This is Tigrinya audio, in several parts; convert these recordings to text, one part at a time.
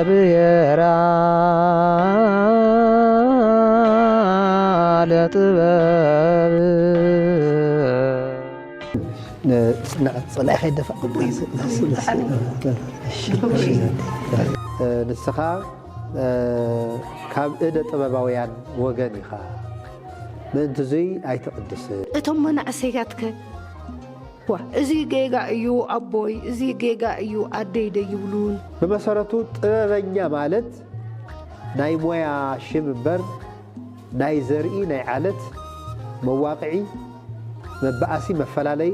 ብሔራ ለጥበብ صلاح يدفع ንስኻ ካብ እደ ጥበባውያን ወገን ኢኻ ምእንቲ እዙይ ኣይትቅድስ እቶም መናእሰያትከ እዚ ጌጋ እዩ ኣቦይ እዚ ጌጋ እዩ ኣደይ ደይብሉን ብመሰረቱ ጥበበኛ ማለት ናይ ሞያ ሽም እምበር ናይ ዘርኢ ናይ ዓለት መዋቅዒ መባእሲ መፈላለይ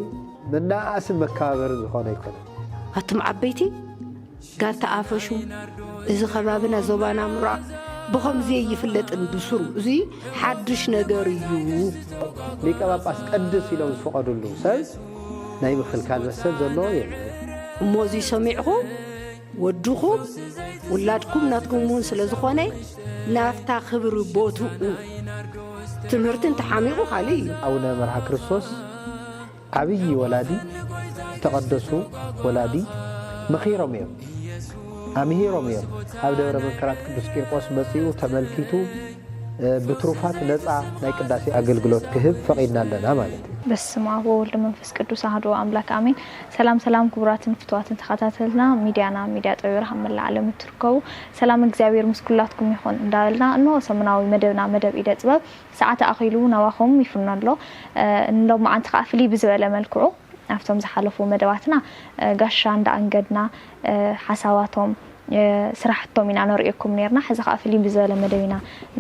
መናእስን መከባበር ዝኾነ ይኮነ ኣቶም ዓበይቲ ጋር ተኣፈሹ እዚ ከባብና ዞባና ምራቅ ብኸምዚ ይፍለጥን ብስሩ እዚ ሓድሽ ነገር እዩ ሊቀ ጳጳስ ቅድስ ኢሎም ዝፈቀዱሉ ሰብ ናይ ምክልካል መሰል ዘለዎ የለ እሞዚ ሰሚዕኹም ወድኹም ውላድኩም ናትኩምን ስለ ዝኾነ ናፍታ ክብሪ ቦትኡ ትምህርትን ተሓሚቑ ካሊ እዩ ኣቡነ መርሃ ክርስቶስ ዓብይ ወላዲ ተቀደሱ ወላዲ መኺሮም እዮም ኣምሂሮም እዮም ኣብ ደብረ መንከራት ቅዱስ ቂርቆስ መፅኡ ተመልኪቱ ብትሩፋት ነፃ ናይ ቅዳሴ አገልግሎት ክህብ ፈቂድና ኣለና ማለት እዩ በስመ አብ ወወልድ መንፈስ ቅዱስ አሐዱ አምላክ አሜን ሰላም ሰላም ክቡራትን ፍትዋትን ተኸታተልና ሚዲያ ጠብራ መላ ዓለም ትርከቡ ሰላም እግዚአብሔር ምስኩላትኩም ይኹን እንዳልና እንሆ ሰሙናዊ መደብ ኢደ ጥበብ ሰዓት አኺሉ ናዋኹም ይፍናሎ እንደውም አንተ ካፍሊ ብዝበለ መልክዑ አፍቶም ዝሓለፉ መደባትና ጋሻ እንዳአንገድና ሓሳባቶም ስራሕቶም ኢና ነርእየኩም ነርና ሕዚ ካፍሊ ብዝበለ መደብና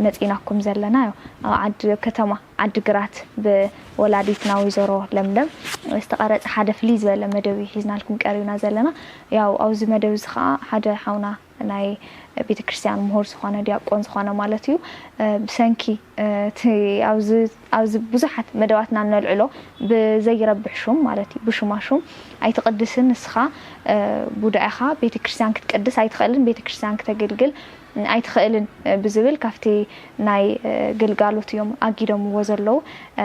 መፂናኩም ዘለና ዓድ ከተማ ዓድ ግራት በወላዲትና ወይዘሮ ለምለም ዝተቀረጸ ሓደ ፍሊ ዝበለ መደብ ሒዝናልኩም ቀሪብና ዘለና ያው አውዚ መደብ ዝኻ ሓደ ሓውና ናይ ቤተክርስቲያን ምሁር ዝኾነ ዲያቆን ዝኾነ ማለት እዩ ብሰንኪ አውዚ ብዙሓት መደባትና ነልዕሎ ብዘይረብሕ ሹም ማለት እዩ ብሹማሹም ኣይትቅድስን ንስኻ ቡዳኢኻ ቤተክርስቲያን ክትቀድስ ኣይትኽእልን ቤተክርስቲያን ክተገልግል ኣይትኽእልን ብዝብል ካፍቲ ናይ ግልጋሎት እዮም ኣጊዶምዎ ዘለው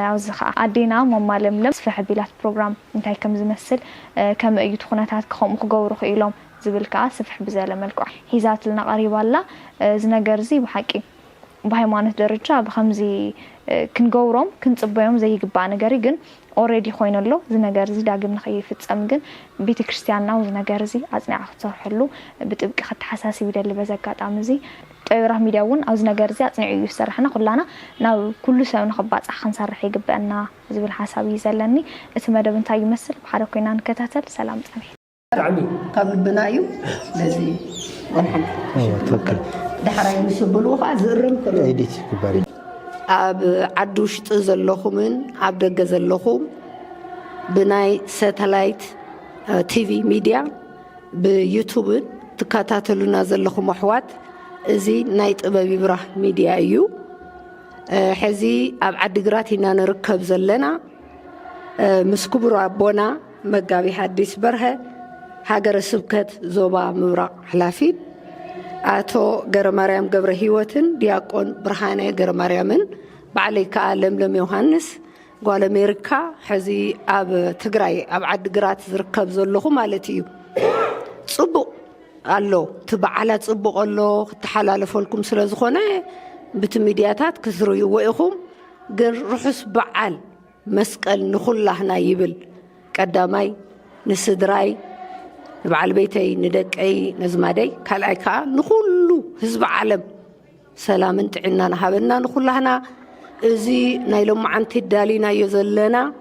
አውዚ ኻ ኣዴና መማለምለም ስፍሕ ቢላት ፕሮግራም እንታይ ከም ዝመስል ከም እዩ ኩነታት ከምኡ ክገብሩ ኢሎም ዝብል ከዓ ስፍሕ ብዘለ መልክዑ ሂዛትልና ቀሪባላ እዚ ነገር እዚ ብሓቂ በሃይማኖት ደረጃ በከምዚ ክንገብሮም ክንጽበዮም ዘይግባእ ነገር ግን ኦሬዲ ኮይነሎ እዚ ነገር እዚ ዳግም ንኸይፍጸም ግን ቤተክርስቲያንና እዚ ነገር እዚ ኣጽኒዓ ክትሰርሐሉ ብጥብቂ ክትሓሳስብ ይደሊ በዘጋጣሚ እዚ ጠብራ ሚዲያውን ኣብዚ ነገር እዚ ኣጽኒዑ እዩ ዝሰርሕና ኩላና ናብ ኩሉ ሰብ ንኽባፅሕ ክንሰርሕ ይግበአና ዝብል ሓሳብ እዩ ዘለኒ እቲ መደብ እንታይ ይመስል ብሓደ ኮይና ንከታተል ሰላም ፀኒሕ ካብ ልብና እዩ ለዚ ተወከል ድሕራይ ምስብልዎ ከዓ ዝእርም ከሎ ኤዲት ይግበር ኣብ ዓዲ ውሽጢ ዘለኹምን ኣብ ደገ ዘለኹም ብናይ ሳተላይት ቲቪ ሚድያ ብዩቱብን ትከታተሉና ዘለኹም ኣሕዋት እዚ ናይ ጥበብ ይብራህ ሚድያ እዩ ሕዚ ኣብ ዓዲግራት ኢና ንርከብ ዘለና ምስ ክቡር ኣቦና መጋቢ ሓዲስ በርሀ ሃገረ ስብከት ዞባ ምብራቅ ሓላፊት አቶ ገረማርያም ገብረ ህይወትን ዲያቆን ብርሃነ ገረማርያምን ባዕለይ ከዓ ለምለም ዮሐንስ ጓል አሜሪካ ሕዚ ኣብ ትግራይ ኣብ ዓዲግራት ዝርከብ ዘለኹ ማለት እዩ ጽቡቕ ኣሎ ትበዓላት ጽቡቕ ኣሎ ክትሓላለፈልኩም ስለ ዝኾነ ብቲ ሚድያታት ክትርእይዎ ኢኹም ግን ርሑስ በዓል መስቀል ንኹላህና ይብል ቀዳማይ ንስድራይ بعل بيتي ندقي نزمادي كالأي كا نخلو حزب عالم سلام انتعنا نهابنا نخلهنا ازي نايلوم عنت الدالينا يزلنا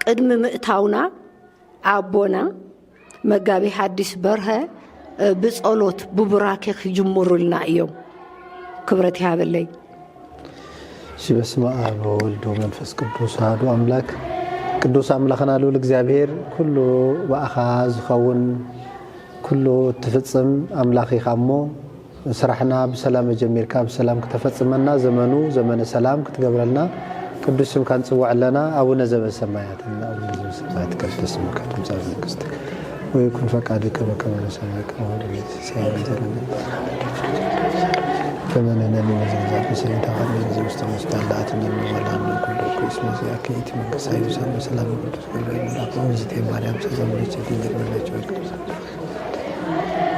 قدم مئتاونا عبونا مقابي حديث برها بصولوت ببراكي خجمرو لنا يوم كبرتي هذا اللي شي بسم الله وولد ومنفس قدوس هادو أملاك ቅዱስ አምላኽና ልዑል እግዚአብሔር ኩሉ ወአኻዝ ኸውን ኩሉ ትፍጽም አምላኽ ኢኻሞ ስራሕና በሰላም ጀሚርካ በሰላም ከተፈጽመና ዘመኑ ዘመነ ሰላም ክትገብረልና ቅዱስ ስምካ ንጽዋዕለና አቡነ ዘበሰማያትና አቡነ ዘበሰማያት ቅዱስ ስምካ ትምጻእ ንግሥት ወይኩን ፈቃድከ በከመ በሰማይ ከማሁ በምድር ሲሳየነ ዘለነ كما ننمي مزيزات مسيطة عن زوجة مستعلات من ولا من كل كويس مزيا كيت من كسايو سلام سلام قدس بالبين الأقوام زيتي مريم سزمني جديد من الجوال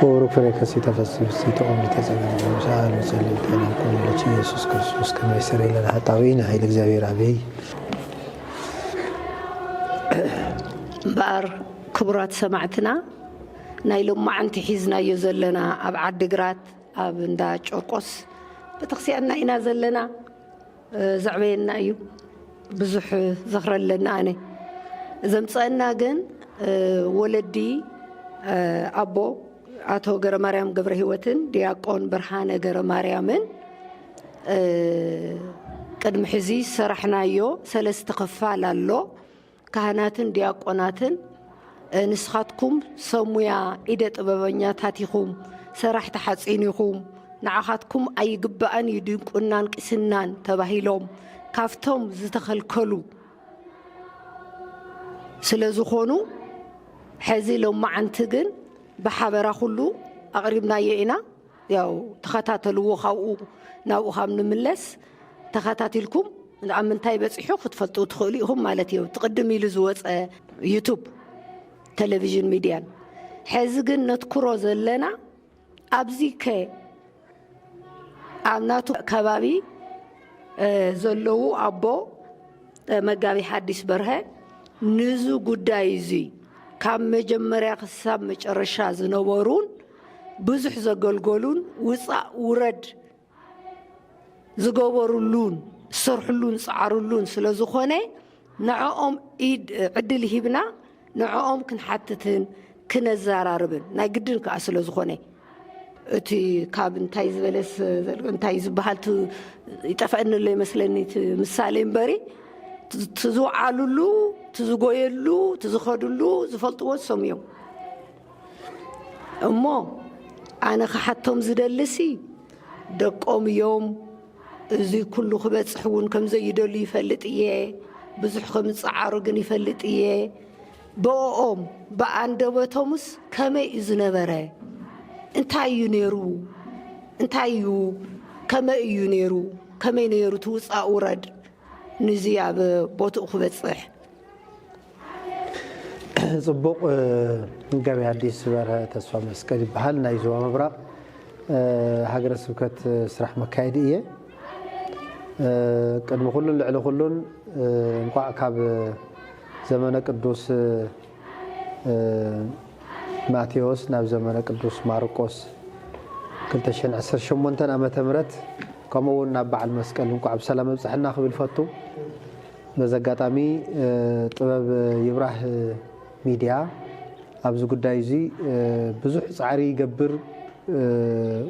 ورك فريق سيتا فسيف سيتا أمي تزمن وسأل وسلم تاني كل شيء يسوع كريستوس كما يسر إلى الحطاوين هاي الجزائر عبي بار كبرات سمعتنا نايلوم ما أنت حزنا يزلنا أبعد قرات أبندا شرقص بتخسينا إنا زلنا زعبينا أيو بزح زخر لنا أنا زمصنا جن ولدي أبو أتو جر مريم قبر هوتن دياقون برهانة جر مريمن قد محزي سرحنا يو سلست قفال الله كهناتن دياقوناتن نسخاتكم سمويا إيدة أبوانيا تاتيكم سرح تحسينيكم نعخاتكم أي قبان يدنكونان كسنان تباهيلهم كافتهم زتخل كلو سلازخونو حزي لهم معنتقن بحابرا خلو أقربنا يئنا ياو تخاتاتلو خاو ناو خام نملس تخاتاتلكم عمن تايبس حقوق تفلتوا تخلي هم مالتي تقدمي لزوات يوتيوب تلفزيون ميديا حزقن نذكره زلنا أبزيك عمناتو كبابي زلو أبو مجابي حديث برها نزو قدايزي كم مجمرة خسام مجرشة زنورون بزح زقلقلون وصع ورد زقورلون سرحلون صعرلون سلازخونه نعوم إيد عدل هبنا نعوم كن حتتن كنا زاراربن ناقدن كأسلو زخونه أتي كابن تايز بلس تايز بحالت يتفقن اللي مثلني مسالين بري تزو علولو تزو قويلو تزو خدولو زفلطوات سميو أمو أنا خحتهم زدلسي دقوم يوم زي كله خبات صحون كم زي يدلي يفلت إياه بزح خمس عارقن يفلت إياه بقوم بأندوتهمس كما إزنبره انتايو نيرو انتايو كما ينيرو كما ينيرو توسع ورد نزيع ببوتو خبات صح صبوق نقابي حديث بره تسوى مسكري بحال نايزوا مبرق هاجر سبكت سرح مكايدية قدم كلن لعلو كلن نقع كاب زمان قدوس ماتيوس ناب زمان قدوس ماركوس كنت شن 18 عامه مرت كمون ناب بعد مسكل نقع بسلام بصحنا خبل فتو بزغاطامي طبب يبرح ميديا ابز غدايزي بزح صعري يقبر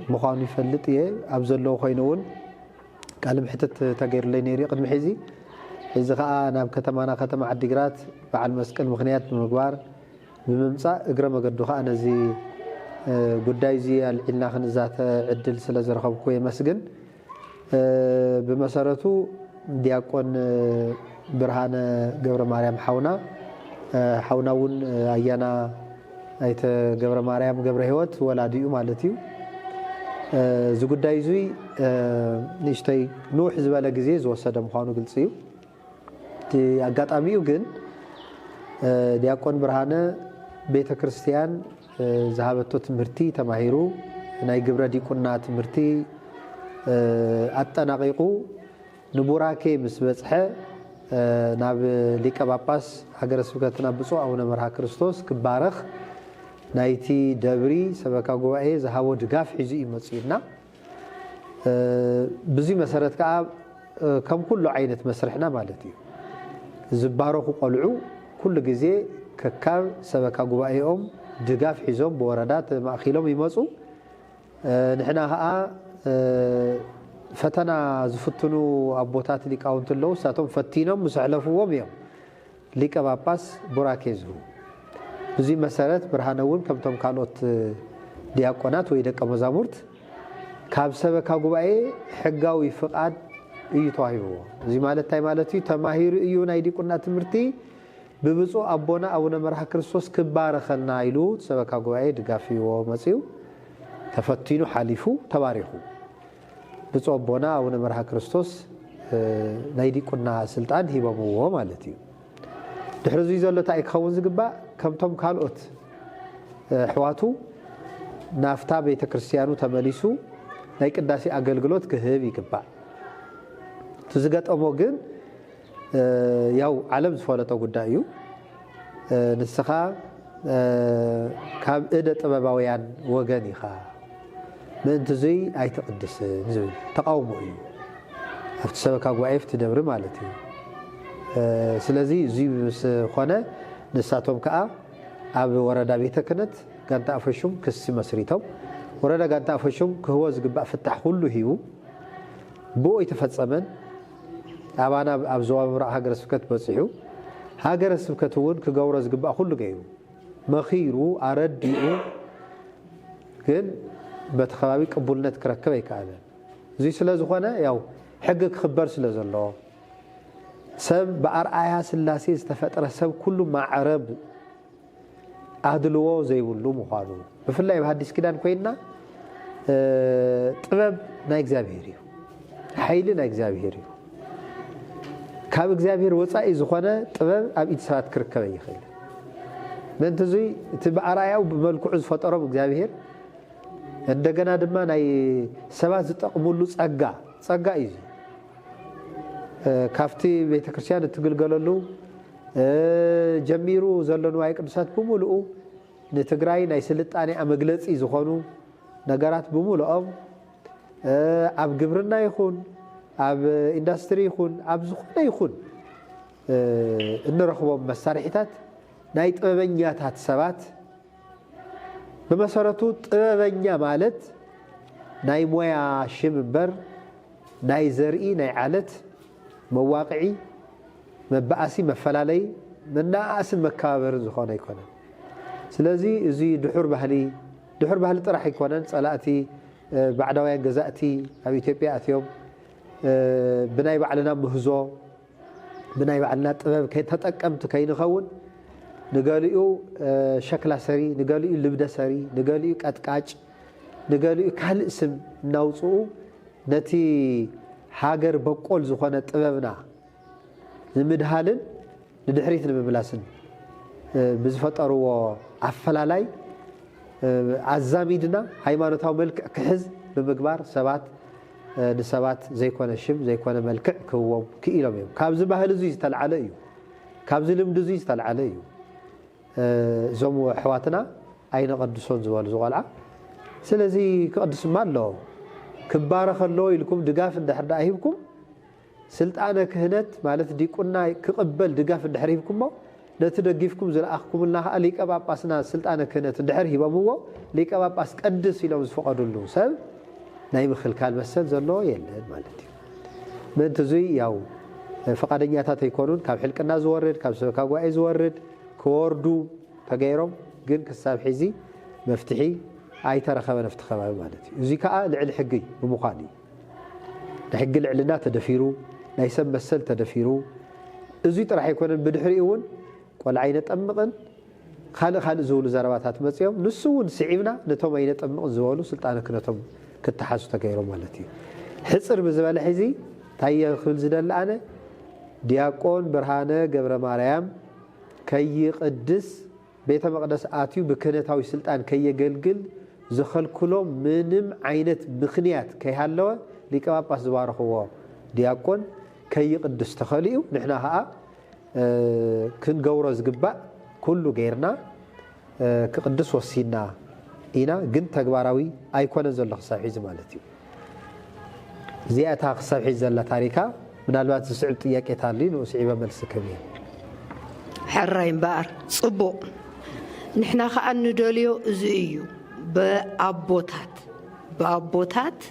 مخانو يفلط يه ابزلو خوينون قال بحتت تغير لي نيري قدم حيزي إذا خا ناب كتمانا كتم عديقرات بعد مسكن مخنيات بمقبار بممصا اقرا مقدو خا انا زي غداي زي العلنا خنزات عدل سلازرخبكو يمسجن بمسارته دياقون برهان قبر مريم حوناون ايانا ايت قبر مريم قبر هيوت ولاديو مالتيو زي غداي زي نشتي نوح زباله غزي زوسد مخانو قلصيو تي اغاطاميو گن دياقون برهان بيت كريستيان ذهبتو تمرتي تماهيرو ناي قبر ديقنا تمرتي اتناقيقو نبوراكي مسبصحه ناب ليقا باباس هاجر سبكتنا بصو اونه مرها كريستوس كبارخ نايتي دبري سبكا غواي زهاو دغاف حزي يمصينا بزي مسرت كا كم كل عينه مسرحنا مالتي زبارخو قلعو كل غزي ككاب سبكا غوايهم دغاف حزوم بوردات ماخيلهم يمصو نحنا ها فتنا زفتنو ابوتات ليقاونت لو ساتهم فتينهم مسحلفوهم يوم ليقا باباس براكيزو بزي مسارات برهانون كمتم كانوت دياقونات وي دقه مزامورت كاب سبكا غباي حغاوي فقاد ايتوايبو زي مالتاي مالتي تماهير ايو ناي ديقنا تمرتي ببصو ابونا ابونا مرح كريستوس كبارخنا يلو سبكا غباي دغافيو مصيو تفتينو حليفو تباريخو ብጾቦና አቡነ መርሃ ክርስቶስ ናይ ዲቁና ስልጣን ሂቦምዎ ማለት እዩ ድሕሪ እዚ ዘሎ ታይ ክኸውን ዝግባእ ከምቶም ካልኦት ሕዋቱ ናፍታ ቤተ ክርስቲያኑ ተመሊሱ ናይ ቅዳሴ አገልግሎት ክህብ ይግባእ ትዝገጠሞ ግን ያው ዓለም ዝፈለጦ ጉዳይ እዩ ንስኻ ካብ እደ ጥበባውያን ወገን ኢኻ ምእንቲ ዘይ ኣይትቅድስን ዝብል ተቃውሞ እዩ ኣብቲ ሰበካ ጉባኤ ትደብሪ ማለት እዩ ስለዚ እዚ ምስ ኾነ ንሳቶም ከዓ ኣብ ወረዳ ቤተ ክህነት ጋንታ ኣፈሹም ክሲ መስሪቶም ወረዳ ጋንታ ኣፈሹም ክህቦ ዝግባእ ፍታሕ ኩሉ ሂቡ ብኡ ይተፈፀመን ኣባና ኣብ ዞባ ምብራቅ ሃገረ ስብከት በፂሑ ሃገረ ስብከት እውን ክገብሮ ዝግባእ ኩሉ ገይሩ መኺሩ ኣረዲኡ ግን በቲ ከባቢ ቅቡልነት ክረክብ ኣይከኣለን እዚ ስለ ዝኾነ ያው ሕጊ ክኽበር ስለ ዘሎ ሰብ ብኣርኣያ ስላሴ ዝተፈጠረ ሰብ ኩሉ ማዕረብ ኣድልዎ ዘይብሉ ምዃኑ ብፍላይ ብሃዲስ ኪዳን ኮይና ጥበብ ናይ እግዚአብሔር እዩ ሓይሊ ናይ እግዚአብሔር እዩ ካብ እግዚአብሔር ወፃኢ ዝኾነ ጥበብ ኣብ ኢድ ሰባት ክርከብ ይኽእል ምእንቲ እዚ እቲ ብኣርኣያው ብመልክዑ ዝፈጠሮም እግዚአብሔር እንደገና ድማ ናይ ሰባት ዝጠቕሙሉ ጸጋ እዩ ካፍቲ ቤተ ክርስቲያን እትግልገለሉ ጀሚሩ ዘሎ ንዋየ ቅዱሳት ብምሉኡ ንትግራይ ናይ ስልጣኔ መግለፂ ዝኾኑ ነገራት ብምሉኦም ኣብ ግብርና ይኹን ኣብ ኢንዱስትሪ ይኹን ኣብ ዝኾነ ይኹን እንረኽቦም መሳርሒታት ናይ ጥበበኛታት ሰባት በመሰረቱ ጥበበኛ ማለት ናይ ሞያ ሽም እምበር ናይ ዘርኢ ናይ ዓለት መዋቅዒ መባእሲ መፈላለይ መናእስን መከባበርን ዝኾነ ይኮነን ስለዚ እዚ ድሑር ባህሊ ጥራሕ ይኮነን ጸላእቲ ባዕዳውያን ገዛእቲ ኣብ ኢትዮጵያ ኣትዮም ብናይ ባዕልና ምህዞ ብናይ ባዕልና ጥበብ ተጠቀምቲ ከይንኸውን ንገሊኡ ሸክላ ሰሪ ንገሊኡ ልብደ ሰሪ ንገሊኡ ቀጥቃጭ ንገሊኡ ካልእ ስም እናውፅኡ ነቲ ሃገር በቆል ዝኾነ ጥበብና ንምድሃልን ንድሕሪት ንምምላስን ብዝፈጠርዎ ኣፈላላይ ኣዛሚድና ሃይማኖታዊ መልክዕ ክሕዝ ብምግባር ሰባት ንሰባት ዘይኮነ ሽም ዘይኮነ መልክዕ ክህቦም ክኢሎም እዮም ካብዚ ባህሊ እዚ ዝተልዓለ እዩ ካብዚ ልምዲ እዚ ዝተልዓለ እዩ እዞም ኣሕዋትና ኣይነቐድሶን ዝበሉ ዝቆልዓ ስለዚ ክቅድስማ ኣለዎ ክባረኽ ኣለዎ ኢልኩም ድጋፍ እንድሕር ዳ ሂብኩም ስልጣነ ክህነት ማለት ዲቁና ክቕበል ድጋፍ እንድሕር ሂብኩሞ ነቲ ደጊፍኩም ዝለኣኽኩምልና ከዓ ሊቀ ጳጳስና ስልጣነ ክህነት እንድሕር ሂቦምዎ ሊቀ ጳጳስ ቀድስ ኢሎም ዝፈቐዱሉ ሰብ ናይ ምኽልካል መሰል ዘለዎ የለን ማለት እዩ ምእንቲ እዚ ያው ፈቃደኛታት ኣይኮኑን ካብ ሕልቅና ዝወርድ ካብ ሰበካ ጉባኤ ዝወርድ ክወርዱ ተገይሮም ግን ክሳብ ሕዚ መፍትሒ ኣይተረኸበን ኣብቲ ከባቢ ማለት እዩ እዚ ከዓ ልዕሊ ሕጊ ብምዃን እዩ ናይ ሕጊ ልዕልና ተደፊሩ ናይ ሰብ መሰል ተደፊሩ እዚ ጥራሕ ኣይኮነን ብድሕሪኡ እውን ቆልዓ ኣይነጠምቕን ካልእ ዝብሉ ዘረባታት መፅኦም ንሱ እውን ስዒብና ነቶም ኣይነጠምቕን ዝበሉ ስልጣነ ክነቶም ክተሓዙ ተገይሮም ማለት እዩ ሕፅር ብዝበለ ሕዚ ታየ ክብል ዝደሊ ኣነ ዲያቆን ብርሃነ ገብረ ማርያም ከይቅድስ ቤተ መቅደስ ኣትዩ ብክህነታዊ ስልጣን ከየገልግል ዝኸልክሎ ምንም ዓይነት ምኽንያት ከይሃለወ ሊቀ ጳጳስ ዝባረኽዎ ዲያቆን ከይቅድስ ተኸሊኡ ንሕና ከዓ ክንገብሮ ዝግባእ ኩሉ ገይርና ክቅድስ ወሲና ኢና ግን ተግባራዊ ኣይኮነን ዘሎ ክሳብ ሒዚ ማለት እዩ እዚኣታ ክሳብ ሒዚ ዘላ ታሪካ ምናልባት ዝስዕብ ጥያቄታ ኣሎ ንስዒበ መልሲ ከመይ ሕራይ እምበኣር ጽቡቕ ንሕና ከዓ ንደልዮ እዚ እዩ ብኣቦታት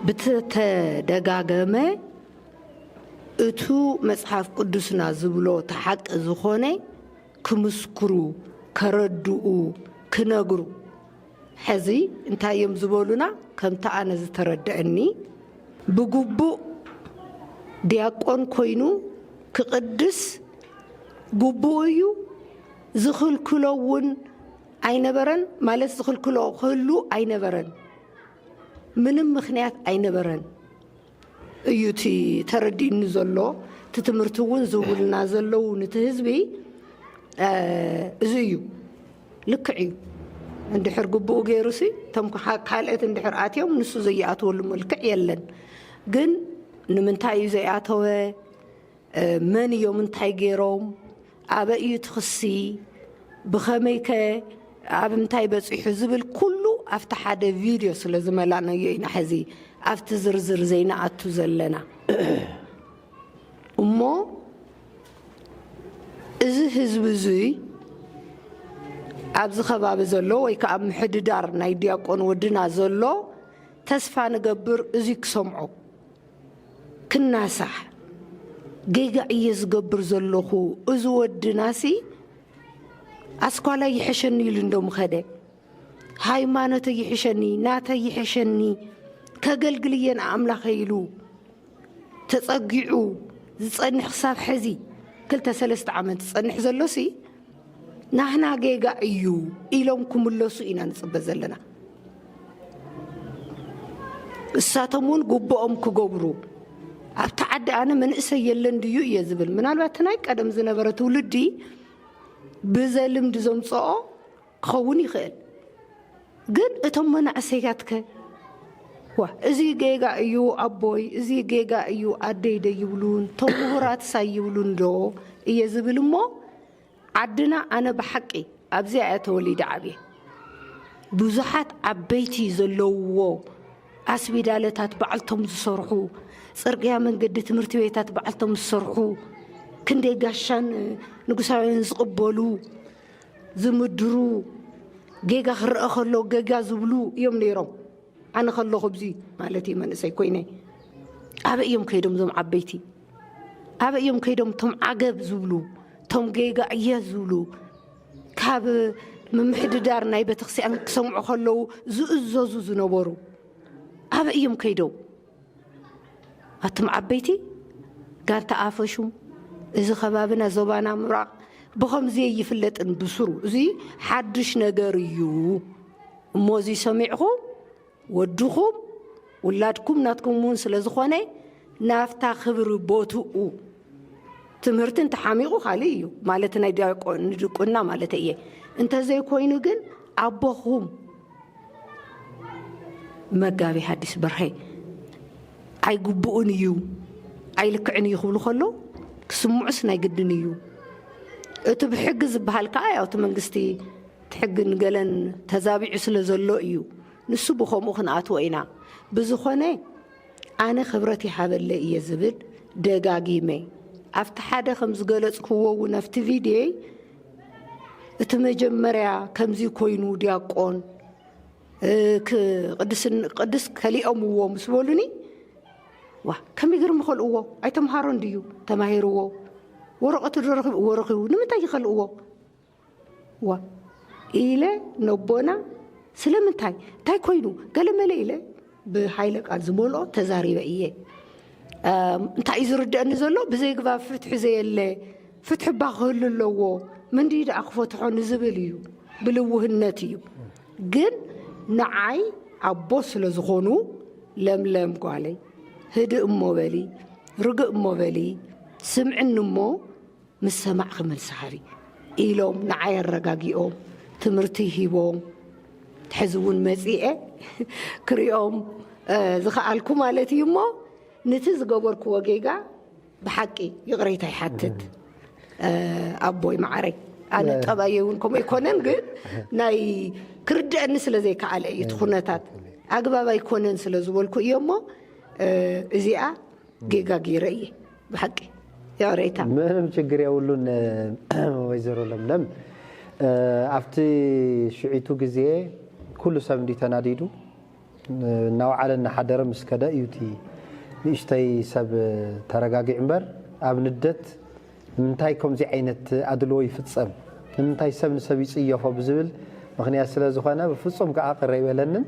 ብተደጋገመ እቱ መጽሓፍ ቅዱስና ዝብሎ ተሓቂ ዝኾነ ክምስክሩ ከረድኡ ክነግሩ ሕዚ እንታይ እዮም ዝበሉና ከምቲ ኣነ ዝተረድአኒ ብግቡእ ዲያቆን ኮይኑ ክቅድስ ግቡእ እዩ ዝኽልክሎ እውን ኣይነበረን ማለት ዝኽልክሎ ክህሉ ኣይነበረን ምንም ምክንያት አይነበረን እዩቲ ተረዲን ዘሎ ትትምርቱውን ዝውልና ዘለው ነቲ ህዝቢ እዙዩ ልክዕዩ እንድሕር ግቡኡ ገይሩሲ ተም ካልአት እንድሕር አትዮም ንሱ ዘያአተወሉ መልክዕ የለን ግን ንምንታይ እዩ ዘያአተወ መን እዮም እንታይ ገይሮም ኣበ እዩ ትኽሲ ብኸመይከ ኣብ እንታይ በፂሑ ዝብል ኩሉ ኣብቲ ሓደ ቪድዮ ስለ ዝመላእናዮ ኢና ሕዚ ኣብቲ ዝርዝር ዘይነኣቱ ዘለና እሞ እዚ ህዝቢ እዙይ ኣብዚ ከባቢ ዘሎ ወይ ከዓ ኣብ ምሕድዳር ናይ ዲያቆን ወድና ዘሎ ተስፋ ንገብር እዚ ክሰምዖ ክናሳሕ ጌጋ እየ ዝገብር ዘለኹ እዚ ወድናሲ ኣስኳላ ይሕሸኒ ኢሉ እንደም ኸደ ሃይማኖት ይሕሸኒ ናተ ይሕሸኒ ከገልግልየን ኣምላኽ ኢሉ ተጸጊዑ ዝጸንሕ ክሳብ ሕዚ 2-3 ዓመት ዝጸንሕ ዘሎሲ ናህና ጌጋ እዩ ኢሎም ክምለሱ ኢና ንጽበ ዘለና እሳቶም እውን ጉቦኦም ክገብሩ ኣብቲ ዓዲ ኣነ መንእሰይ የለን ድዩ እየ ዝብል ምናልባት ናይ ቀደም ዝነበረ ትውልዲ ብዘልምዲ ዘምጽኦ ክኸውን ይኽእል ግን እቶም መናእሰያትከ ዋ እዚ ጌጋ እዩ ኣቦይ እዚ ጌጋ እዩ ኣደይ ደይብሉን ቶም ምሁራት ሳይብሉን ዶ እየ ዝብል እሞ ዓድና ኣነ ብሓቂ ኣብዚ እያ ተወሊደ ዓብየ ብዙሓት ዓበይቲ ዘለውዎ ኣስቢዳለታት በዓልቶም ዝሰርሑ ጽርግያ መንገዲ ትምህርቲ ቤታት በዓልቶም ዝሰርሑ ክንደይ ጋሻን ንጉሳውያን ዝቕበሉ ዝምድሩ ጌጋ ክረአ ከሎ ጌጋ ዝብሉ እዮም ነይሮም ኣነ ከለኹ ብዚ ማለት እዩ መንእሰይ ኮይነ ኣበ እዮም ከይዶም ዞም ዓበይቲ ኣበ እዮም ከይዶም ቶም ዓገብ ዝብሉ ቶም ጌጋ እየ ዝብሉ ካብ ምምሕድዳር ናይ ቤተክርስትያን ክሰምዑ ከለዉ ዝእዘዙ ዝነበሩ ኣበ እዮም ከይዶም ኣቶም ዓበይቲ ጋንታ ኣፈሹ እዚ ከባቢና ዞባና ምራቕ ብኸምዚ ይፍለጥን ብስሩ እዚ ሓድሽ ነገር እዩ እሞ እዚ ሰሚዕኹም ወድኹም ውላድኩም ናትኩም እውን ስለ ዝኾነ ናፍታ ክብሪ ቦትኡ ትምህርትን ተሓሚቑ ካልእ እዩ ማለት ናይ ድቁና ማለት እየ እንተዘይኮይኑ ግን ኣቦኹም መጋቢ ሓዲስ በርሀ ኣይግቡኡን እዩ ኣይልክዕን እዩ ክብሉ ከሎ ክስምዑስ ናይ ግድን እዩ እቲ ብሕጊ ዝበሃል ከዓ ያው እቲ መንግስቲ ትሕግን ገለን ተዛቢዑ ስለ ዘሎ እዩ ንሱ ብኸምኡ ክንኣትዎ ኢና ብዝኾነ ኣነ ክብረት ይሃበለ እየ ዝብል ደጋጊመ ኣብቲ ሓደ ከም ዝገለጽክዎ እውን ኣብቲ ቪድዮ እቲ መጀመርያ ከምዚ ኮይኑ ዲያቆን ቅድስ ከሊኦምዎ ምስ በሉኒ ዋ ከመይ ገይሮም ይኸልእዎ ኣይተምሃሮን ድዩ ተማሂርዎ ወረቐቱ ወረኺቡ ንምንታይ ይኸልእዎ ዋ ኢለ ነቦና ስለምንታይ እንታይ ኮይኑ ገለመለ ኢለ ብሓይለ ቃል ዝመልኦ ተዛሪበ እየ እንታይ እዩ ዝርድአኒ ዘሎ ብዘይግባብ ፍትሒ ዘየለ ፍትሒ ባ ክህሉ ኣለዎ ምንዲ ደኣ ክፈትሖ ንዝብል እዩ ብልውህነት እዩ ግን ንዓይ ኣቦ ስለ ዝኾኑ ለምለም ጓለይ ህድእ እሞ በሊ ርግእ እሞ በሊ ስምዕን እሞ ምስ ሰማዕ ክመልሳሃሪ ኢሎም ንዓይ ኣረጋጊኦም ትምህርቲ ሂቦም ሕዚ እውን መፂአ ክሪኦም ዝኸኣልኩ ማለት እዩ እሞ ነቲ ዝገበርክዎ ጌጋ ብሓቂ ይቕሬታ ይሓትት ኣቦይ ማዕረይ ኣነ ጠባየ እውን ከምኡ ኣይኮነን ግን ናይ ክርድአኒ ስለ ዘይከኣለ እዩ እቲ ኩነታት ኣግባብ ኣይኮነን ስለ ዝበልኩ እዮ እሞ እዚኣ ጌጋ ገይረ እየ ብሓቂ ይቕሬታ ምንም ችግር የብሉን ወይዘሮ ለምለም ኣብቲ ሽዒቱ ግዜ ኩሉ ሰብ እንዲ ተናዲዱ እናውዓለና ሓደረ ምስ ከደ እዩቲ ንእሽተይ ሰብ ተረጋጊዕ እምበር ኣብ ንደት ንምንታይ ከምዚ ዓይነት ኣድልዎ ይፍፀም ንምንታይ ሰብ ንሰብ ይፅየፎ ብዝብል ምክንያት ስለ ዝኾነ ብፍጹም ከዓ ቅረ ይበለንን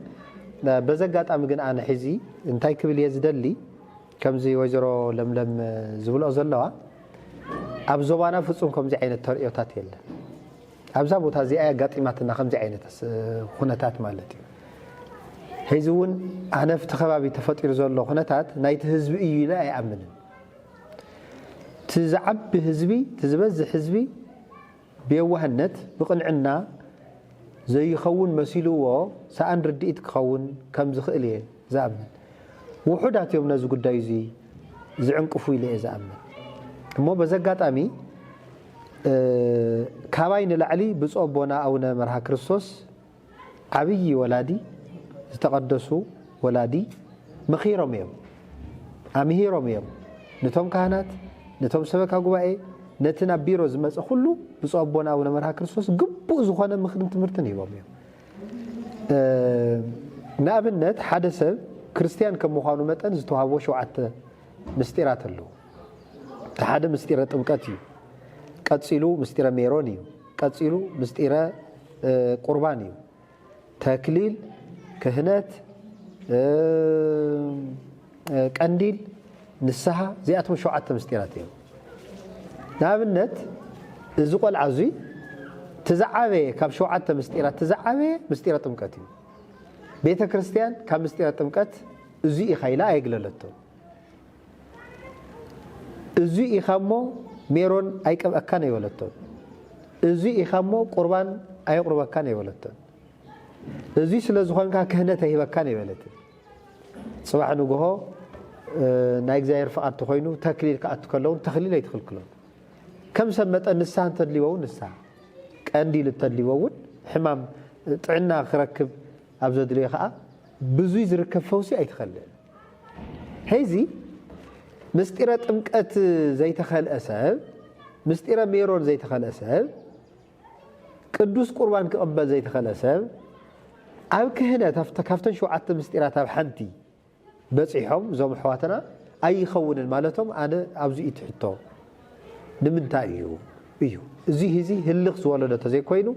በዚ ኣጋጣሚ ግን ኣነ ሕዚ እንታይ ክብል እየ ዝደሊ ከምዚ ወይዘሮ ለምለም ዝብልኦ ዘለዋ ኣብ ዞባና ፍጹም ከምዚ ዓይነት ተርእዮታት የለን ኣብዛ ቦታ እዚኣ ኣጋጢማትና ከምዚ ዓይነት ኩነታት ማለት እዩ حيزون أنا في تخبابي تفطير زلوا خناتات نايت حزبي إيو لا يأمن تزعب بحزبي تزبز حزبي بيوهنت بقنعنا زي خون مسيلو سأن رديت خون كم زخيليه زأمن وحدات يوم نزق الدايزي زعنق فويلي زأمن مو بزقات أمي كابين العلي بصوبنا أونا مرها كريستوس عبي ولادي استقدسوا ولادي مخيرهم يوم أمهيرهم يوم نتوم كهنات نتوم سبكا قبائي نتنا بيروز مس كله بصوبنا أونا مرها كريستوس قبو زخنا مخدم تمرتني يوم نابنت حدث كريستيان كمخانو متن زتوهابو شوعت مستيرات له تحد مستيرات أمكاتيو قصيلو مستيرة ميرونيو قصيلو مستيرة قربانيو تكليل كهنات قنديل نسها زياتهم شوعت مستيراتيو نابنت زقل عزي تزعبي كاب شوعت مستيرات تزعبي مستيرة أمكاتيو بيت كريستيان كاب مستيرة أمكات زي خيلا يقللتو زي إخامو ميرون أيكم أكان يولدون زي إخامو قربان أي قرب أكان يولدون زي سلزخان كهنة هي أكان يولدون صباح نجوه نايك زاير فقط تخينو تكليل كأتكلون تخليل يدخل كلون كم سمت النساء تدليوون النساء كأنديل التدليوون حمام تعنا خركب أبزد لي خاء بزويز ركب فوسي أيتخلل هذي مستيرة أمكات زي تخال أسهل مستيرة ميرون زي تخال أسهل قدوس قربان كأبا زي تخال أسهل أو كهنا كافتن شو عدت مستيرة تاب حنتي بصيحهم زوم حواتنا أي خون المالتهم أنا أبزي يتحطو نمنتا إيو زي هلغ زوالنا تزي كوينو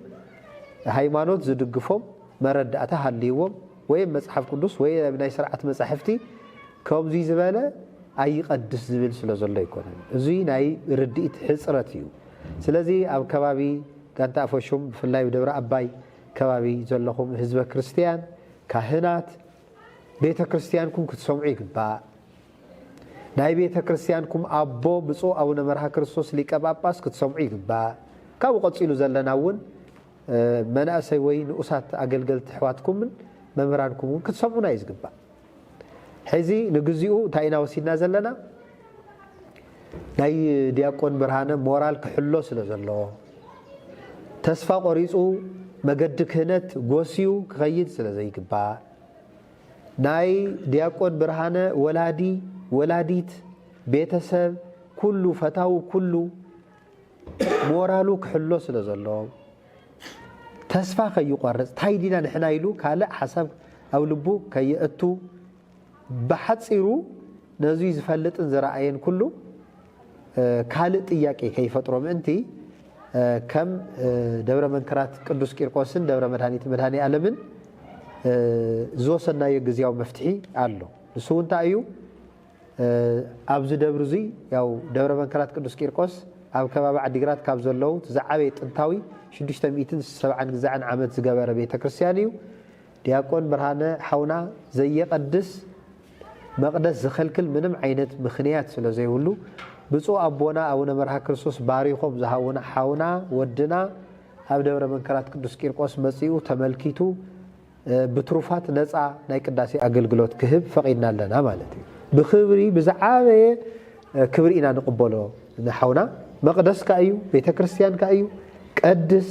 هايمانوت زدقفهم مردأتها الليوم وين مسحف قدوس وين بناي سرعة مسحفتي كوم زي زبالة أي قدس زبل سلازله يكون زي ناي رديت حسرتيو سلازي أو كبابي كان تعرفوا في الله يدور أباي كبابي زلهم حزب كريستيان كهنات بيت كريستيانكم كتسمعي با ناي بيت كريستيانكم أبو بصو أو نمرها كريستوس ليك أباباس كتسمعي با كابو قصيلو زلناون من أسوي نقصات أجلجل تحواتكم من ممرانكم كتسمعونا يزقبا حزي نجزئو تاينا وسيدنا زلنا ناي دياقون برهانه مورال كحلو سلازلو تسفا قريصو مجد كهنت غوسيو كغيد سلازيغبا ناي دياقون برهانه ولاديت بيتسب كله فتاو كله مورالو كحلو سلازلو تسفا خيقرص تايدينا نحنا يلو كاله حسب او لبو كيئتو بحصيرو نزوي زفلطن زراعين كله كالق ጥያቄ ከይፈጥሮም እንቲ ከም ደብረ መንክራት ቅዱስ ቂርቆስን ደብረ መድኃኔ ዓለምን زوسنا يجزياو مفتحي አሎ እሱ እንታዩ ኣብዚ ደብሩ ዚ ያው ደብረ መንክራት ቅዱስ ቂርቆስ ኣብ ከባቢ ዓዲግራት ካብ ዘለው ተዛዓበይ ጥንታዊ 670 ግዛዕን ዓመት ዝገበረ ቤተክርስቲያን እዩ ዲያቆን ብርሃነ ሓውና ዘየቀድስ مقدس زخلكل منم عينت مخنيات سلازي ولو بصو أبونا أونا مرها كريستوس باريخوم زهاونا حاونا ودنا هاب دورة منكرات قدوس كيرقوس مسيو تملكيتو بتروفات نزع ناي قداسي أقلقلوت كهب فقيدنا لنا مالتي بخبري بزعابي كبرينا نقبلو نحاونا مقدس كأيو بيت كريستيان كأيو قدس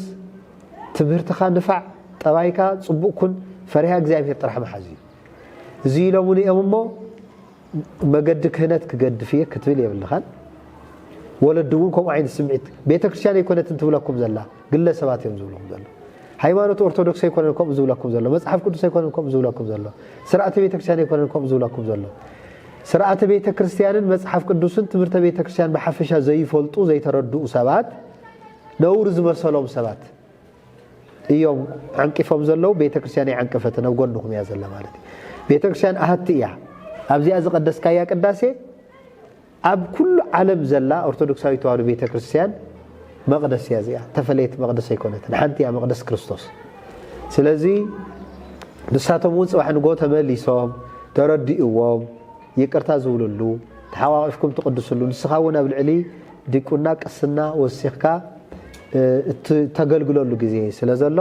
تمهرتخا نفع طبايكا صبوكن فريها اغزابير طرح محازي زي لومني أممو مجد كهنت كجد فيه كتبلي بالخان ولدونكم عين سمعت بيت كريستيان يكون تنتو لكم زلا قل سبات ينزل لكم زلا ሃይማኖት ኦርቶዶክስ ይኮነልኩም ዝብለኩም ዘሎ መጽሐፍ ቅዱስ ይኮነልኩም ዝብለኩም ዘሎ ስርዓተ ቤተ ክርስቲያን ይኮነልኩም ዝብለኩም ዘሎ ስርዓተ ቤተ ክርስቲያንን መጽሐፍ ቅዱስን ትምህርተ ቤተ ክርስቲያን በሐፈሻ ዘይፈልጡ ዘይተረድኡ ሰባት ነውር ዝመሰሎም ሰባት እዮም አንቂፎም ዘለው ቤተ ክርስቲያን ይዓንቀፈተ ነው ጎንኩም ያዘለ ማለት ቤተ ክርስቲያን አህትያ ኣብዚያ ዝቀደስካያ ቅዳሴ ኣብ ኩሉ ዓለም ዘላ ኦርቶዶክሳዊ ተዋህዶ ቤተ ክርስቲያን مقدس يازيا تفليت مقدس يكونت حنتي مقدس كريستوس سلازي ንሳቶም እውን ፅባሕ ንጎ ተመሊሶም ተረዲእዎም ይቅርታ ዝብልሉ ተሓዋቂፍኩም ትቅድስሉ ንስኻ እውን ኣብ ልዕሊ ዲቁና ቅስና ወሲኽካ ተገልግለሉ ግዜ ስለ ዘሎ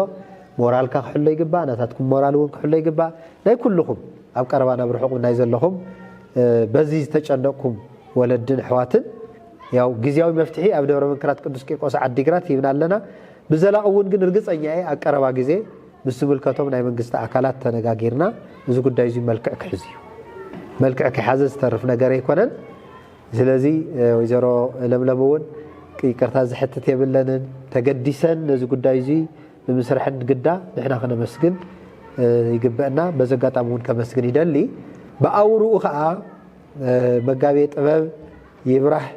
ሞራልካ ክሕሎ ይግባእ ናታትኩም ሞራል እውን ክሕሎ ይግባእ ናይ ኩልኩም ኣብ ቀረባ ናብ ርሑቕ ናይ ዘለኹም በዚ ዝተጨነቅኩም ወለድን ኣሕዋትን ያው ግዜያዊ መፍትሒ ኣብ ደብረ መንክራት ቅዱስ ቂርቆስ ዓዲግራት ይብና ኣለና ብዘላቕ እውን ግን እርግፀኛ እየ ኣብ ቀረባ ግዜ ምስ ዝምልከቶም ናይ መንግስቲ ኣካላት ተነጋጊርና እዚ ጉዳይ እዚ መልክዕ ክሕዝ እዩ መልክዕ ክሓዘ ዝተርፍ ነገር ኣይኮነን ስለዚ ወይዘሮ ለምለም እውን ይቅርታ ዝሕትት የብለንን ተገዲሰን ነዚ ጉዳይ እዚ ብምስርሕን ግዳ ንሕና ክነመስግን ይግበአና በዚ ኣጋጣሚ እውን ከመስግን ይደሊ ብኣውርኡ ከዓ መጋቤ ጥበብ ይብራህ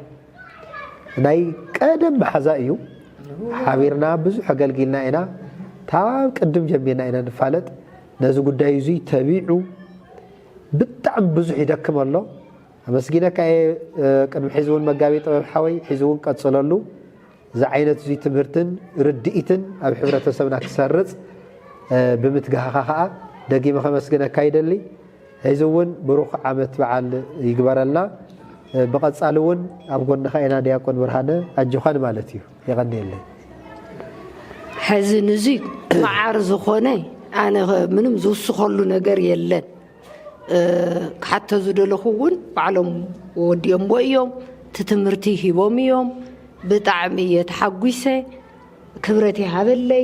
ናይ ቀደም መሓዛ እዩ ሓቢርና ብዙሕ ኣገልጊልና ኢና ታብ ቅድም ጀሚርና ኢና ንፋለጥ ነዚ ጉዳይ እዚ ተቢዑ ብጣዕሚ ብዙሕ ይደክም ኣሎ ኣመስጊነካ ቅድሚ ሕዚ እውን መጋቤ ጥበብ ሓወይ ሕዚ እውን ቀፅለሉ እዚ ዓይነት እዚ ትምህርትን ርድኢትን ኣብ ሕብረተሰብና ክሰርፅ ብምትጋህኻ ከዓ ደጊመ ከመስግነካ ይደሊ ሕዚ እውን ብሩኽ ዓመት በዓል ይግበረልና ብቐፃሊ እውን ኣብ ጎንኻ ኢና ዲያቆን ብርሃነ ኣጅኻን ማለት እዩ ይቐኒየለይ ሕዚ ንዚ መዓር ዝኾነ ኣነ ምንም ዝውስኸሉ ነገር የለን ክሓተ ዝደለኹ እውን ባዕሎም ወዲኦም እዮም እቲ ትምህርቲ ሂቦም እዮም ብጣዕሚ እየ ተሓጒሰ ክብረት ይሃበለይ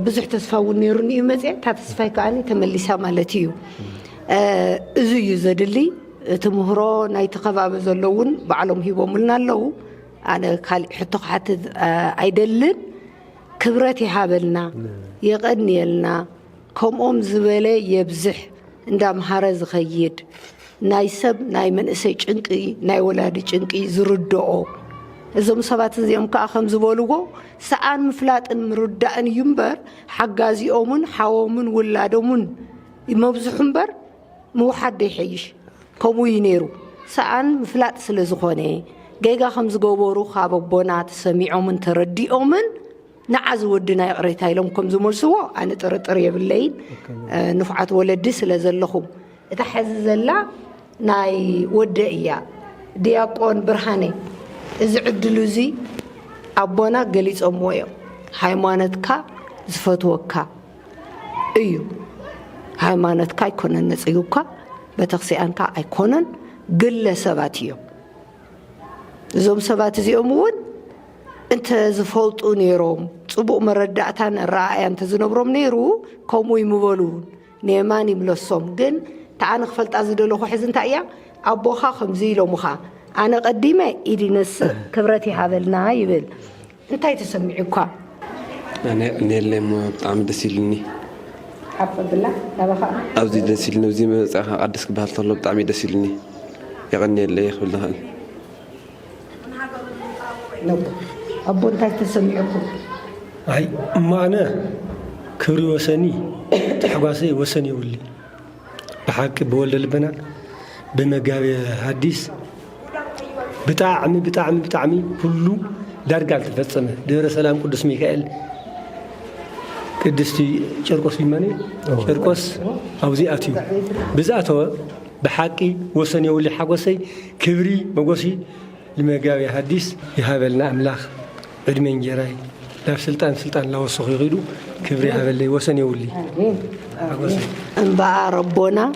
ብዙሕ ተስፋ እውን ነይሩኒ እዩ መፅአ እታ ተስፋይ ከዓኒ ተመሊሳ ማለት እዩ እዚ እዩ ዘድሊ እቲ ምህሮ ናይቲ ከባቢ ዘሎ እውን ባዕሎም ሂቦምልና ኣለዉ ኣነ ካሊእ ሕቶ ክሓትት ኣይደልን ክብረት ይሃበልና የቐኒየልና ከምኦም ዝበለ የብዝሕ እንዳምሃረ ዝኸይድ ናይ ሰብ ናይ መንእሰይ ጭንቂ ናይ ወላዲ ጭንቂ ዝርድኦ እዞም ሰባት እዚኦም ከዓ ከም ዝበልዎ ሰኣን ምፍላጥን ምርዳእን እዩ እምበር ሓጋዚኦምን ሓዎምን ውላዶምን መብዝሑ እምበር ምውሓድ ደይሐይሽ ከምኡ እዩ ነይሩ ሰኣን ምፍላጥ ስለ ዝኾነ ገይጋ ከም ዝገበሩ ካብ ኣቦና ተሰሚዖምን ተረዲኦምን ንዓ ዝወዲ ናይ ቅሬታ ኢሎም ከም ዝመልስዎ ኣነ ጥርጥር የብለይን ንፍዓት ወለዲ ስለ ዘለኹም እታ ሕዚ ዘላ ናይ ወደ እያ ዲያቆን ብርሃነ እዚ ዕድሉ እዚ ኣቦና ገሊፆምዎ እዮም ሃይማኖትካ ዝፈትወካ እዩ ሃይማኖትካ ኣይኮነን ነፅዩካ ቤተክርስትያንካ ኣይኮነን ግለሰባት እዮም እዞም ሰባት እዚኦም እውን እንተ ዝፈልጡ ነይሮም ፅቡቕ መረዳእታን ረኣያ እንተ ዝነብሮም ነይሩ ከምኡ ይምበሉ ንየማን ይምለሶም ግን ተኣነ ክፈልጣ ዝደለኹ ሕዚ እንታይ እያ ኣቦኻ ከምዚ ኢሎሙኻ ኣነ ቀዲመ ኢዲ ነስእ ክብረት ይሃበልና ይብል እንታይ ተሰሚዑካ ኣነ የቅኒየለይ እሞ ብጣዕሚ ደስ ኢሉኒ ሓፈብላ ናባኻ ኣብዚ ደስ ኢሉኒ ኣብዚ መፅኻ ኣዲስ ክበሃል ተሎ ብጣዕሚ ደስ ኢሉኒ የቅኒየለይ ክብል ንኽእል ኣቦ እንታይ ተሰሚዑኩም ኣይ እሞ ኣነ ክብሪ ወሰኒ ተሕጓሰይ ወሰን የብሉ ብሓቂ ብወልደ ልበና ብመጋቤ ሐዲስ ብጣዕሚ ብጣዕሚ ብጣዕሚ ኩሉ ዳርጋ ዝተፈፀመ ደብረ ሰላም ቅዱስ ሚካኤል ቅድስቲ ጨርቆስ ቢመኔ ጨርቆስ ኣብዚ ኣትዩ ብዝኣተወ ብሓቂ ወሰን የብሉ ሓጎሰይ ክብሪ መጎሲ لمجاوي حديث يهابلنا أملاخ عدم جراي لا سلطان لا وسخ يغيدو كبري هذا اللي وسن يولي أنباء ربنا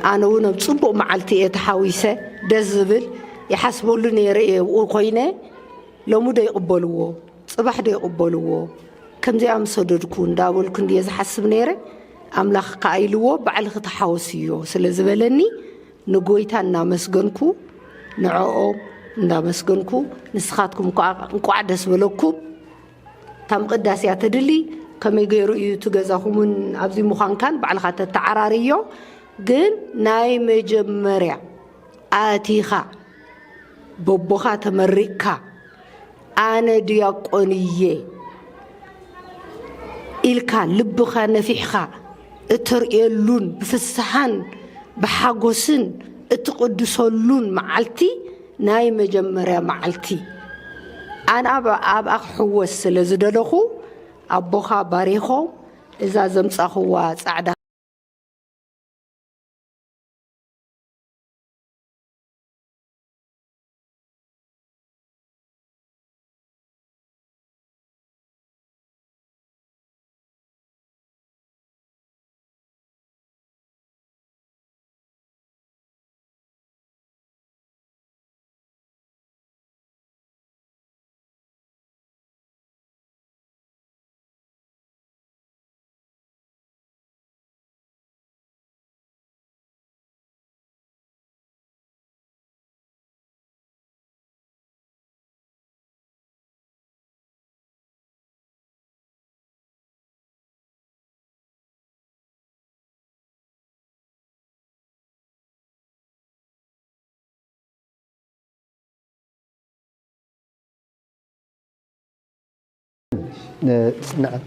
أنا ونا بصبوا معلتي يتحاويسه دزبل يحسبوا لنا يرئي وقينا لو مده يقبلوه صباح ده يقبلوه كم زي أم صدركون داول كن دي يحسب نيره أملاخ قايلوه بعلق تحاوسيو سلزبلني نقويتنا مسجنكو نعوم نامسكنكو نسخاتكم نقعدس بلوكم تم قداس يعتدلي كم يجيروا يتجازهم من أبزي مخان كان بعلقات التعرارية جن ناي مجمرة آتيخا ببخا تمريكا أنا دياقونية إلكا لبخا نفيحا اترئيلون بفسحان بحاقوسن اتقدسولون معلتي ناي مجمرة معلتي أنا أب أخوص لزدلخو أبوخا باريخو إذا زمصخوا صعدا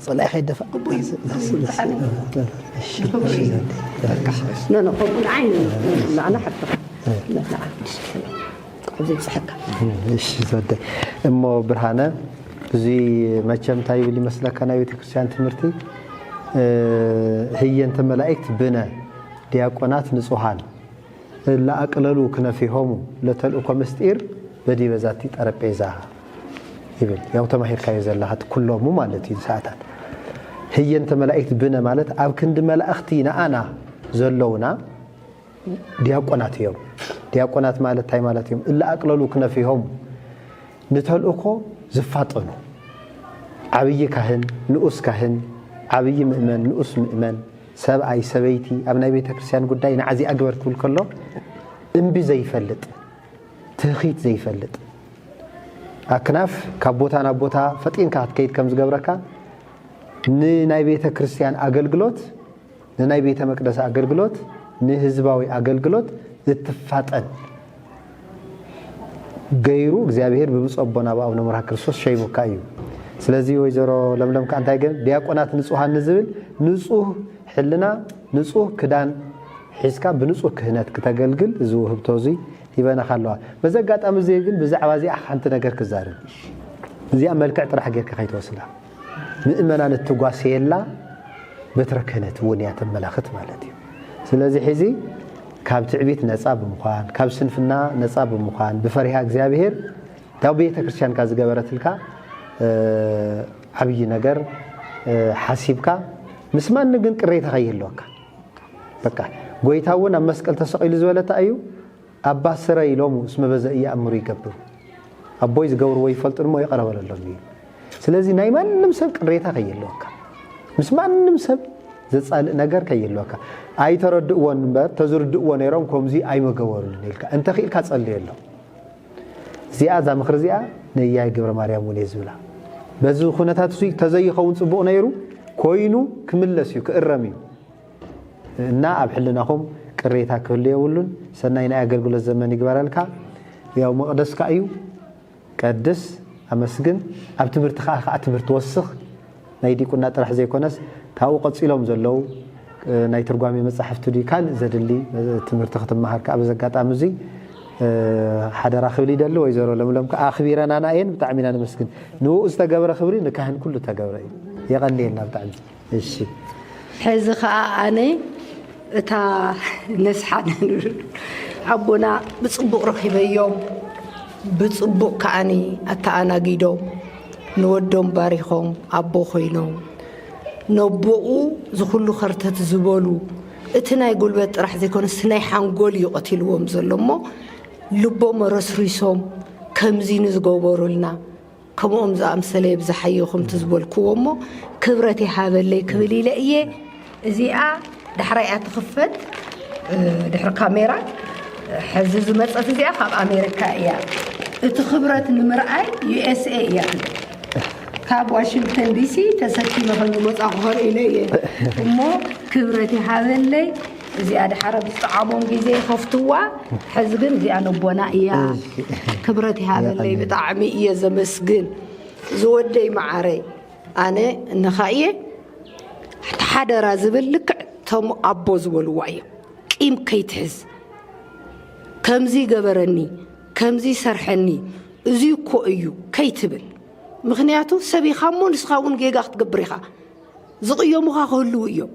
صلاح يدفع لا لا قبول عيني لا أنا حتى لا لا زي بصحك إيش زود أمه برهانة زي ما كم تايب اللي مثلا كان يبي كريستيان تمرتي هي أنت ملائكة بنا دياقونات نصوحان لا أقللوا كنا فيهم لتلقوا مستير بدي بذاتي تربيزها يبل يوم تماهير كايزة الله كلهم مو مالتي ساعات هي أنت ملائكة بنا مالت أو كند ملائكتينا أنا زلونا دياقونات يوم دياقونات مالت تاي مالت يوم إلا أقللوا كنا فيهم نتلقوا زفاطنو عبي كهن نؤس كهن عبي مؤمن نؤس مؤمن سبعي سبيتي أبناء بيت كريستيان قداي نعزي أقبر كله انبي زي فلت تخيت زي فلت أكناف كابوتا نابوتا فتين كات كيد كم زجبركا نناي بيت كريستيان أقلقلوت نناي بيت مقدس أقلقلوت نهزباوي أقلقلوت لتفاتن غيرو እግዚአብሔር በብጾቦና በአቡነ መርሐ ክርስቶስ ሸይሙካዩ ስለዚህ ወይዘሮ ለምለም ካንታይ ግን ዲያቆናት ንጹሃን ንዝብል ንጹህ ሕልና ንጹህ ክዳን ሒስካ ብንጹህ ክህነት ከተገልግል እዚ ህብቶዚ ይበና ካለዋ በዘጋጣም እዚ ግን ብዛዕባ እዚ ሓንቲ ነገር ክዛረብ እዚኣ መልክዕ ጥራሕ ጌርካ ከይተወስላ ምእመናን እትጓሰየላ በትረ ክህነት እውን ያ ተመላኽት ማለት እዩ ስለዚህ ሕዚ ካብ ትዕቢት ነፃ ብምዃን ካብ ስንፍና ነፃ ብምዃን ብፈሪሃ እግዚአብሔር ታው ቤተ ክርስቲያን ካ ዝገበረትልካ ዓብይ ነገር ሓሲብካ ምስማን ግን ቅሬታ ከይህልወካ በቃ ጎይታውን ኣብ መስቀል ተሰቂሉ ዝበለታ እዩ ኣባ ስረ ኢሎሙ እስመ በዘ እያእምሩ ይገብሩ ኣቦይ ዝገብርዎ ይፈልጡ ድሞ ይቐረበለሎም እዩ ስለዚ ናይ ማንም ሰብ ቅሬታ ከይህልወካ ምስማንም ሰብ ዘጻልእ ነገር ከይህልወካ ኣይተረድእዎን እምበር ተዝርድእዎ ነይሮም ከምዚ ኣይመገበሩልን ኢልካ እንተ ኺኢልካ ጸልየሎ እዚኣ እዛ ምኽሪ እዚኣ ነያይ ገብረ ማርያም እውን ዝብላ በዚ ኩነታት እሱ ተዘይኸውን ጽቡቕ ነይሩ ኮይኑ ክምለስ እዩ ክእረም እዩ እና ኣብ ሕልናኹም ቅሬታ ክህሉ የብሉን ሰናይ ናይ ኣገልግሎት ዘመን ይግበረልካ ያው መቕደስካ እዩ ቀድስ ኣመስግን ኣብ ትምህርቲ ከዓ ትምህርቲ ወስኽ ናይ ዲቁና ጥራሕ ዘይኮነስ ታው ቀጽሎም ዘለው ናይ ትርጓሜ መጽሐፍቲ ዲ ካል ዘድሊ ትምህርቲ ክትመሃር ከዓ በዘጋጣሚ እዚ ሓደራ ክብል ይደሊ ወይዘሮ ለምለም ከዓ ኣኽቢረና ናየን ብጣዕሚ ኢና ንመስግን ንኡ ዝተገብረ ክብሪ ንካህን ኩሉ ተገብረ እዩ የቐኒየልና ብጣዕሚ እሺ ሕዚ ከዓ ኣነ እታ ነስሓነ ኣቦና ብጽቡቕ ረኺበዮም ብጽቡቕ ከዓኒ ኣተኣናጊዶም ንወዶም ባሪኾም ኣቦ ኮይኖም ነቦኡ ዝኹሉ ኸርተት ዝበሉ እቲ ናይ ጉልበት ጥራሕ ዘይኮነስ ናይ ሓንጎል ይቐትልዎም ዘሎ እሞ ልቦም ረስሪሶም ከምዚ ንዝገበሩልና ከምኦም ዝኣምሰለ ብዝሓየኹም ትዝበልክዎ እሞ ክብረት ይሃበለይ ክብል ኢለ እየ እዚኣ ድሕራይኣ ትኽፈት ድሕሪ ካሜራ ሕዚ ዝመፀት እዚኣ ካብ ኣሜሪካ እያ እቲ ክብረት ንምርኣይ ዩኤስኤ እያ ካብ ዋሽንግተን ዲሲ ተሰኪመ ከይመጻኹ ኸርእለ እየ እሞ ክብረት ይሃበለይ እዚኣ ድሓረ ብዝጠዓሞም ግዜ ከፍትዋ ሕዚ ግን እዚኣ ነቦና እያ ክብረት ይሃበለይ ብጣዕሚ እየ ዘመስግን ዝወደይ ማዓረይ ኣነ እንኻ እየ ሓደራ ዝብል ልክዕ ቶም ኣቦ ዝበልዋ እዮም ቂም ከይትሕዝ ከምዚ ገበረኒ ከምዚ ሰርሐኒ እዚ እኮ እዩ ከይትብል ምክንያቱ ሰቢኻ እሞ ንስኻ እውን ጌጋ ክትገብር ኢኻ زقيومها كله يوم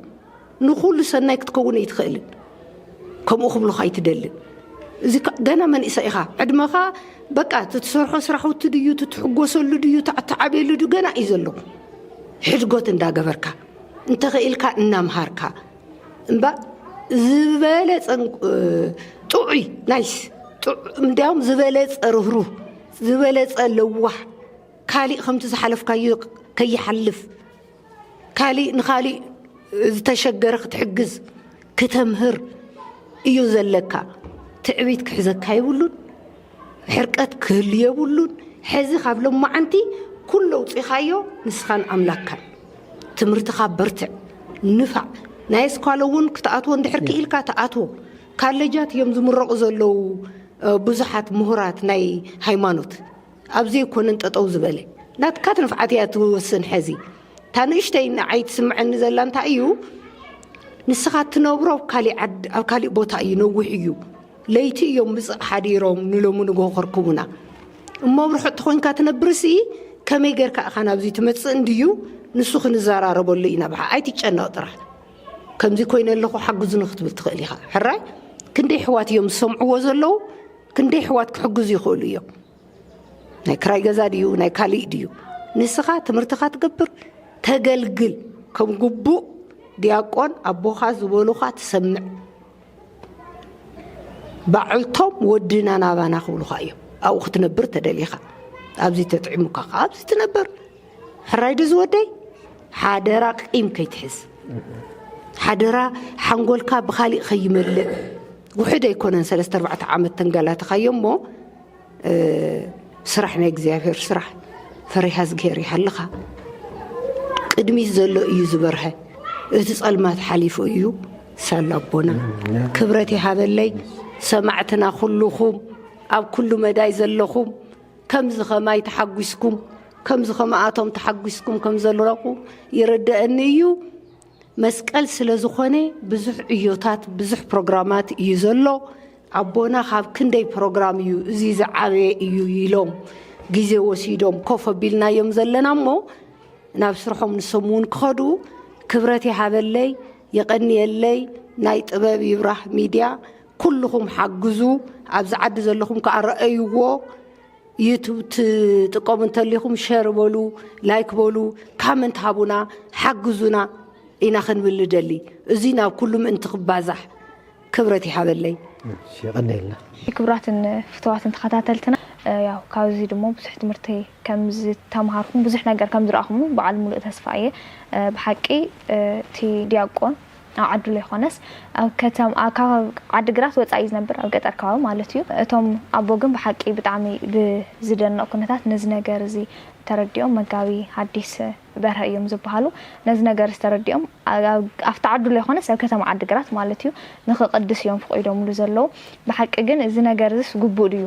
نقول سنة كتكون يتخيلن كم أخبلو خايتدلن إذا جانا من إسائها عندما بقى تتصرحوا سرحوا تديو تتحقوسوا لديو تعبي لديو جانا إزلو حرقوت اندا جبركا انت غيلكا انام هاركا انبا زبالة طوعي نايس مداوم زبالة رهرو زبالة لوح كالي خمت زحلف كي يحلف كالي نخالي تشجرخ تحجز كتمهر إيو زلكا تعبيت كحزك هايولون حركات كل يولون حزي خابلهم ما عندي كله وصيخايو نسخان أملاكا تمرتخا برتع نفع نايس قالون كتأتو اندحركي إلكا تأتو كالجات يوم زمرقو زلو بزحات مهرات ناي هايمانوت أبزي يكون انت أطوز بالي لا تكاتن فعاتيات وسن حزي تانيشتين عيد سمعن زلان تأيو نسخات تنورو كالي بوتا ينوح يو ليتي يوم بزق حديروم نلومو نقو خركونا أما بروح تخوين كاتنبرسي كم يجر كأخنا بزي تمتص انديو نسخ نزارة ربول لينا بحا أي تيجنا طرح كم زي كوين اللي خو حق زنخت بالتخليها حراي كندي حوات يوم سمع وزلو كندي حوات حق زي خوليو ناي كراي جزاديو ناي كالي ديو نسخات مرتخات قبر تقلقل كم قبو دياقون أبوها زبولوها تسمع بعلتهم ودنا نابانا خولوها يوم أو ختنبر تدليخا أبزي تطعمك أبزي تنبر حراي دزودي حادرا قيم كي تحس حادرا حنقولك بخالي خيمل وحده يكون 3-4 عامات تنقالات خيمو سرحنا اكزافير سرح فريها زغيري حلخا قدمي زلو ايو زبرها اتسالمات حليفو ايو سالابونا كبرتي هذا اللي سمعتنا كلكم أو كل مداي زلخم كم زخماي تحقسكم كم زخماتهم تحقسكم كم زلرقوا يرد أنيو مسكال سلازخوني بزح عيوتات بزح برنامجات يزلو عبونا خاب كندي برنامج يو زيز عري يو يلوم جيزي وسيدوم كوفا بيلنا يوم زلنا مو نابسرحهم نسمون كخدو كبرتي هذا اللي يقني اللي نايت أباب يبرح ميديا كلهم حجزو عبز عد زلهم كأرأيوه يوتيوب تقومن تليهم شير بولو لايك بولو كومنت هابونا حجزونا إنا خنبل دلي زينا كلهم انتخبازح كبرتي هذا اللي يغني لنا كبرات فتوات تخاتلتنا ያው ካብዚ ደሞ ብዙሕ ትምርቲ ከም ዝተማሃርኩም ብዙሕ ነገር ከም ዝረኣኹም በዓል ሙሉእ ተስፋየ ብሓቂ ቲ ዲያቆን ኣብ ዓዱ ላይ ኾነስ ኣብ ከተማ ዓዲግራት ወፃኢ ዝነብር ኣብ ገጠር ከባቢ ማለት እዩ እቶም ኣቦ ግን ብሓቂ ብጣዕሚ ብዝደንቕ ኩነታት ነዚ ነገር እዚ ተረዲኦም መጋቢ ሓዲስ በርሀ እዮም ዝበሃሉ ነዚ ነገር ተረዲኦም ኣብቲ ዓዱ ላይ ኾነስ ኣብ ከተማ ዓዲግራት ማለት እዩ ንኽቅድስ እዮም ፍቆይዶምሉ ዘለዉ ብሓቂ ግን እዚ ነገር እዚ ግቡእ ድዩ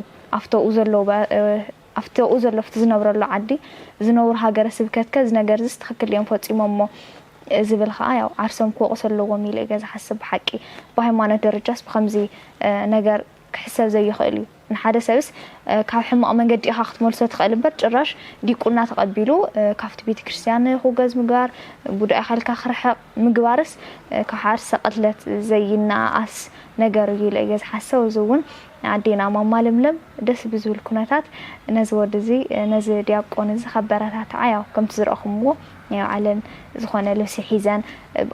أفتو أوزر لفت زنبر الله عدي زنور هاجر سبكت كذا نجار زست خكل يوم فوت إمامه زبل خايا عرسهم كوقص اللو وميل إجازة حسب حكي بهاي ما ندرجس بخمزي نجار حساب زي خالي نحدث بس كحم أمن جد يخاخت مرسات خالد برجراش دي كنا تقبلوا كافت بيت كريستيان هو جاز مجار بدأ أخلي كخرح مجوارس كحارس قتلت زي الناس نجار يلا إجازة حسب وزون عدينا ماما لملم دس بزول كناتات نزود زي نز دياقون زي خبرات عيا كم تزرعهم مو يعني علن زخانة لسي حيزان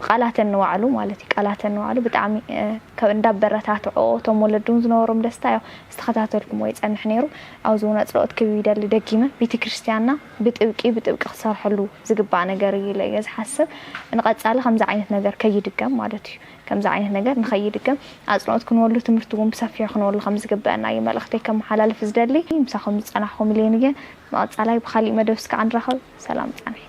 قالات النوعلو مالتي قالات النوعلو بتعمي كندب براتات أو تمولدون زنورم دستايو استخدات لكم ويت أن حنيرو أو زونات رؤت كبيرة لدقيمة بيت كريستيانا بتبقى خسار حلو زقبع نجاري ليز حسب نقد سأله 5 عينة نجار كيدقم مالتي كم زعينه نجار نخيدقم أصلاً تكون ولو تمرتوهم بسافيا خنوا ولو 5 قبنا أي ملختي كم حلال في زدلي مساهم أنا حوملينية ما أتصالح بخلي مدرسك عن رحل سلام عليكم